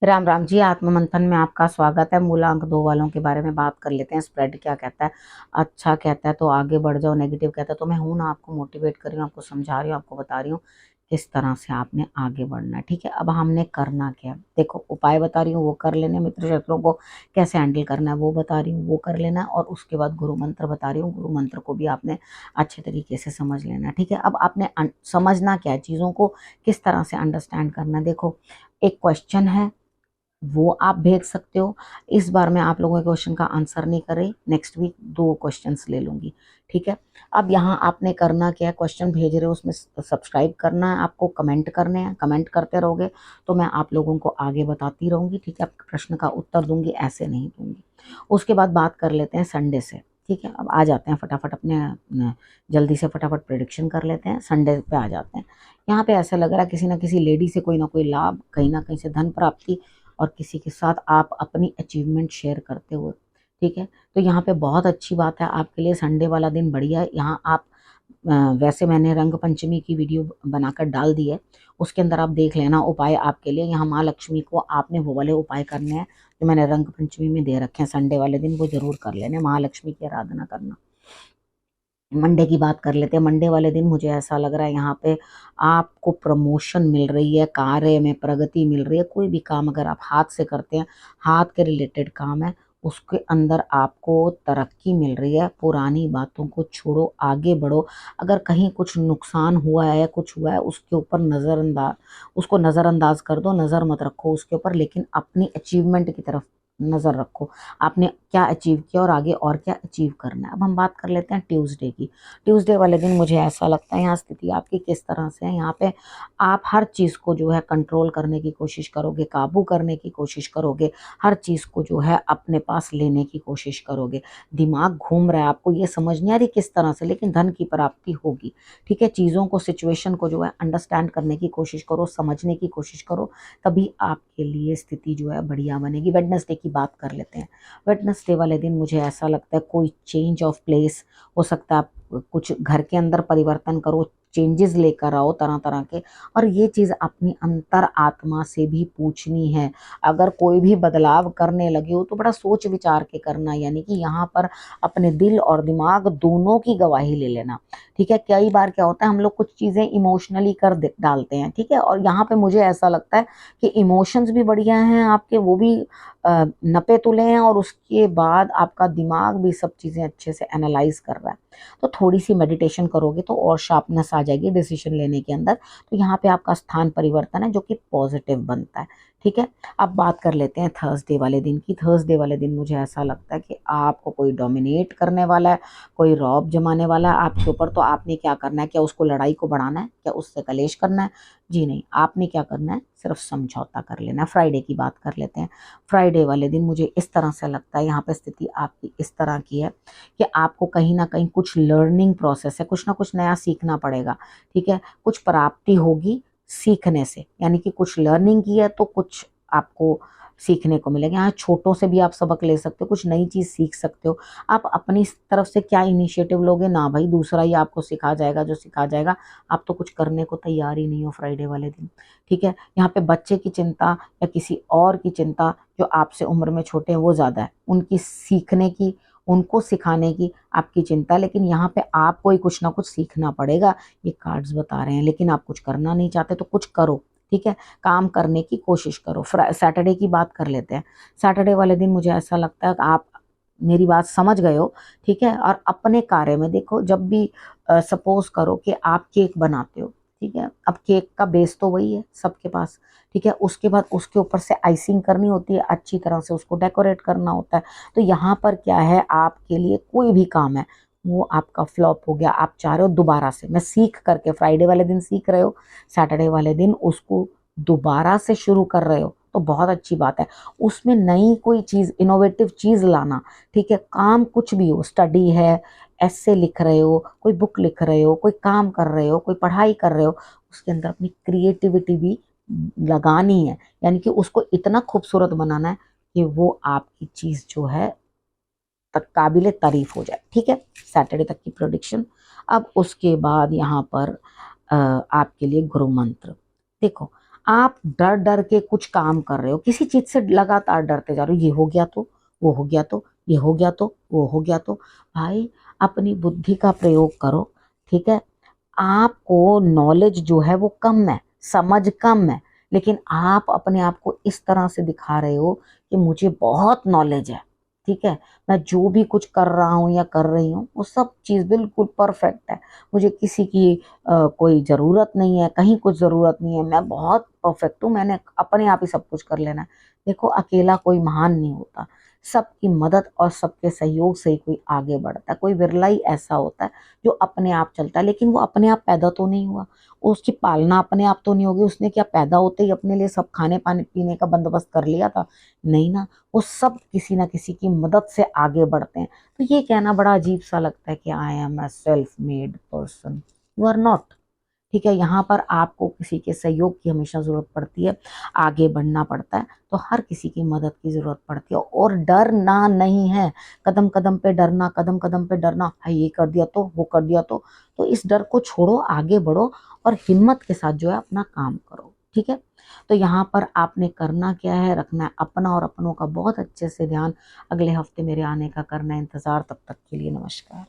राम राम जी। आत्म मंथन में आपका स्वागत है। मूलांक 2 वालों के बारे में बात कर लेते हैं। स्प्रेड क्या कहता है? अच्छा कहता है तो आगे बढ़ जाओ, नेगेटिव कहता है तो मैं हूं ना, आपको मोटिवेट कर रही हूँ, आपको समझा रही हूँ, आपको बता रही हूँ किस तरह से आपने आगे बढ़ना है। ठीक है, अब हमने करना क्या है? देखो, उपाय बता रही हूँ वो कर लेने, मित्र शत्रुओं को कैसे हैंडल करना है वो बता रही हूँ, वो कर लेना है। और उसके बाद गुरु मंत्र बता रही हूँ, गुरु मंत्र को भी आपने अच्छे तरीके से समझ लेना है। ठीक है, अब आपने समझना क्या है, चीज़ों को किस तरह से अंडरस्टैंड करना है। देखो, एक क्वेश्चन है वो आप भेज सकते हो। इस बार मैं आप लोगों के क्वेश्चन का आंसर नहीं कर रही, नेक्स्ट वीक 2 क्वेश्चंस ले लूंगी। ठीक है, अब यहाँ आपने करना क्या है, क्वेश्चन भेज रहे हो उसमें सब्सक्राइब करना है, आपको कमेंट करने हैं। कमेंट करते रहोगे तो मैं आप लोगों को आगे बताती रहूंगी। ठीक है, आपके प्रश्न का उत्तर दूंगी, ऐसे नहीं दूंगी। उसके बाद बात कर लेते हैं संडे से। ठीक है, अब आ जाते हैं फटाफट जल्दी से फटाफट प्रिडिक्शन कर लेते हैं। संडे पे आ जाते हैं। यहाँ पे ऐसा लग रहा है किसी ना किसी लेडी से कोई ना कोई लाभ, कहीं ना कहीं से धन प्राप्ति, और किसी के साथ आप अपनी अचीवमेंट शेयर करते हुए। ठीक है, तो यहाँ पे बहुत अच्छी बात है आपके लिए, संडे वाला दिन बढ़िया है। यहाँ आप वैसे मैंने रंग पंचमी की वीडियो बनाकर डाल दी है, उसके अंदर आप देख लेना उपाय आपके लिए। यहाँ माँ लक्ष्मी को आपने वो वाले उपाय करने हैं जो मैंने रंग पंचमी में दे रखे हैं। संडे वाले दिन वो जरूर कर लेना, महालक्ष्मी की आराधना करना। मंडे की बात कर लेते हैं। मंडे वाले दिन मुझे ऐसा लग रहा है यहाँ पे आपको प्रमोशन मिल रही है, कार्य में प्रगति मिल रही है। कोई भी काम अगर आप हाथ से करते हैं, हाथ के रिलेटेड काम है, उसके अंदर आपको तरक्की मिल रही है। पुरानी बातों को छोड़ो, आगे बढ़ो। अगर कहीं कुछ नुकसान हुआ है या कुछ हुआ है, उसके ऊपर उसको नज़रअंदाज कर दो, नज़र मत रखो उसके ऊपर, लेकिन अपनी अचीवमेंट की तरफ नज़र रखो। आपने क्या अचीव किया और आगे और क्या अचीव करना है। अब हम बात कर लेते हैं ट्यूसडे की। ट्यूसडे वाले दिन मुझे ऐसा लगता है यहाँ स्थिति आपकी किस तरह से है। यहाँ पे आप हर चीज़ को जो है कंट्रोल करने की कोशिश करोगे, काबू करने की कोशिश करोगे, हर चीज़ को जो है अपने पास लेने की कोशिश करोगे। दिमाग घूम रहा है, आपको ये समझ नहीं आ रही किस तरह से, लेकिन धन की प्राप्ति होगी। ठीक है, चीज़ों को, सिचुएशन को जो है अंडरस्टैंड करने की कोशिश करो, समझने की कोशिश करो, तभी आपके लिए स्थिति जो है बढ़िया बनेगी। वेडनेसडे की बात कर लेते हैं। वेडनेसडे वाले दिन मुझे ऐसा लगता है कोई चेंज ऑफ प्लेस हो सकता है, आप कुछ घर के अंदर परिवर्तन करो, चेंजेस लेकर आओ तरह तरह के। और ये चीज़ अपनी अंतर आत्मा से भी पूछनी है। अगर कोई भी बदलाव करने लगे हो तो बड़ा सोच विचार के करना, यानी कि यहाँ पर अपने दिल और दिमाग दोनों की गवाही ले लेना। ठीक है, कई बार क्या होता है, हम लोग कुछ चीज़ें इमोशनली कर डालते हैं। ठीक है, और यहाँ पे मुझे ऐसा लगता है कि इमोशंस भी बढ़िया हैं आपके, वो भी नपे तुले हैं, और उसके बाद आपका दिमाग भी सब चीज़ें अच्छे से एनालाइज कर रहा है। तो थोड़ी सी मेडिटेशन करोगे तो और शार्पनेस आ जाएगी डिसीजन लेने के अंदर। तो यहाँ पे आपका स्थान परिवर्तन है जो कि पॉजिटिव बनता है। ठीक है, अब बात कर लेते हैं थर्सडे वाले दिन की। थर्सडे वाले दिन मुझे ऐसा लगता है कि आपको कोई डोमिनेट करने वाला है, कोई रौब जमाने वाला है आपके ऊपर। तो आपने क्या करना है, क्या उसको लड़ाई को बढ़ाना है, क्या उससे कलेश करना है? जी नहीं, आपने क्या करना है, सिर्फ समझौता कर लेना है। फ्राइडे की बात कर लेते हैं। फ्राइडे वाले दिन मुझे इस तरह से लगता है यहाँ पे स्थिति आपकी इस तरह की है कि आपको कहीं ना कहीं कुछ लर्निंग प्रोसेस है, कुछ ना कुछ नया सीखना पड़ेगा। ठीक है, कुछ प्राप्ति होगी सीखने से, यानी कि कुछ लर्निंग की है तो कुछ आपको सीखने को मिलेगा। यहाँ छोटों से भी आप सबक ले सकते हो, कुछ नई चीज़ सीख सकते हो। आप अपनी तरफ से क्या इनिशिएटिव लोगे ना भाई, दूसरा ही आपको सिखा जाएगा जो सिखा जाएगा। आप तो कुछ करने को तैयार ही नहीं हो फ्राइडे वाले दिन। ठीक है, यहाँ पे बच्चे की चिंता या किसी और की चिंता जो आपसे उम्र में छोटे हैं वो ज़्यादा है, उनकी सीखने की, उनको सिखाने की आपकी चिंता। लेकिन यहाँ पे आपको ही कुछ ना कुछ सीखना पड़ेगा, ये कार्ड्स बता रहे हैं। लेकिन आप कुछ करना नहीं चाहते तो कुछ करो। ठीक है, काम करने की कोशिश करो। सैटरडे की बात कर लेते हैं। सैटरडे वाले दिन मुझे ऐसा लगता है कि आप मेरी बात समझ गए हो। ठीक है, और अपने कार्य में देखो, जब भी सपोज करो कि आप केक बनाते हो। ठीक है, अब केक का बेस तो वही है सबके पास। ठीक है, उसके बाद उसके ऊपर से आइसिंग करनी होती है, अच्छी तरह से उसको डेकोरेट करना होता है। तो यहाँ पर क्या है, आपके लिए कोई भी काम है वो आपका फ्लॉप हो गया, आप चाह रहे हो दोबारा से, मैं सीख करके, फ्राइडे वाले दिन सीख रहे हो, सैटरडे वाले दिन उसको दोबारा से शुरू कर रहे हो, तो बहुत अच्छी बात है। उसमें नई कोई चीज़, इनोवेटिव चीज़ लाना। ठीक है, काम कुछ भी हो, स्टडी है, ऐसे लिख रहे हो, कोई बुक लिख रहे हो, कोई काम कर रहे हो, कोई पढ़ाई कर रहे हो, उसके अंदर अपनी क्रिएटिविटी भी लगानी है, यानी कि उसको इतना खूबसूरत बनाना है कि वो आपकी चीज़ जो है तक काबिले तारीफ हो जाए। ठीक है, सैटरडे तक की प्रोडिक्शन। अब उसके बाद यहाँ पर आपके लिए गुरु मंत्र। देखो, आप डर डर के कुछ काम कर रहे हो, किसी चीज से लगातार डरते जा रहे हो, ये हो गया तो, वो हो गया तो, ये हो गया तो, वो हो गया तो। भाई अपनी बुद्धि का प्रयोग करो, ठीक है। आपको नॉलेज जो है वो कम है, समझ कम है, लेकिन आप अपने आप को इस तरह से दिखा रहे हो कि मुझे बहुत नॉलेज है, ठीक है। मैं जो भी कुछ कर रहा हूँ या कर रही हूँ वो सब चीज़ बिल्कुल परफेक्ट है, मुझे किसी की कोई ज़रूरत नहीं है, कहीं कुछ ज़रूरत नहीं है, मैं बहुत परफेक्ट हूँ, मैंने अपने आप ही सब कुछ कर लेना है। देखो अकेला कोई महान नहीं होता, सबकी मदद और सबके सहयोग से ही कोई आगे बढ़ता है। कोई विरला ही ऐसा होता है जो अपने आप चलता है, लेकिन वो अपने आप पैदा तो नहीं हुआ, उसकी पालना अपने आप तो नहीं होगी, उसने क्या पैदा होते ही अपने लिए सब खाने पाने पीने का बंदोबस्त कर लिया था? नहीं ना, वो सब किसी ना किसी की मदद से आगे बढ़ते हैं। तो ये कहना बड़ा अजीब सा लगता है कि I am a self made person, you are not, ठीक है। यहाँ पर आपको किसी के सहयोग की हमेशा जरूरत पड़ती है, आगे बढ़ना पड़ता है, तो हर किसी की मदद की जरूरत पड़ती है। और डरना नहीं है, कदम कदम पे डरना, कदम कदम पे डरना है, ये कर दिया तो, वो कर दिया तो इस डर को छोड़ो, आगे बढ़ो और हिम्मत के साथ जो है अपना काम करो, ठीक है। तो यहाँ पर आपने करना क्या है, रखना है अपना और अपनों का बहुत अच्छे से ध्यान। अगले हफ्ते मेरे आने का करना है इंतजार, तब तक के लिए नमस्कार।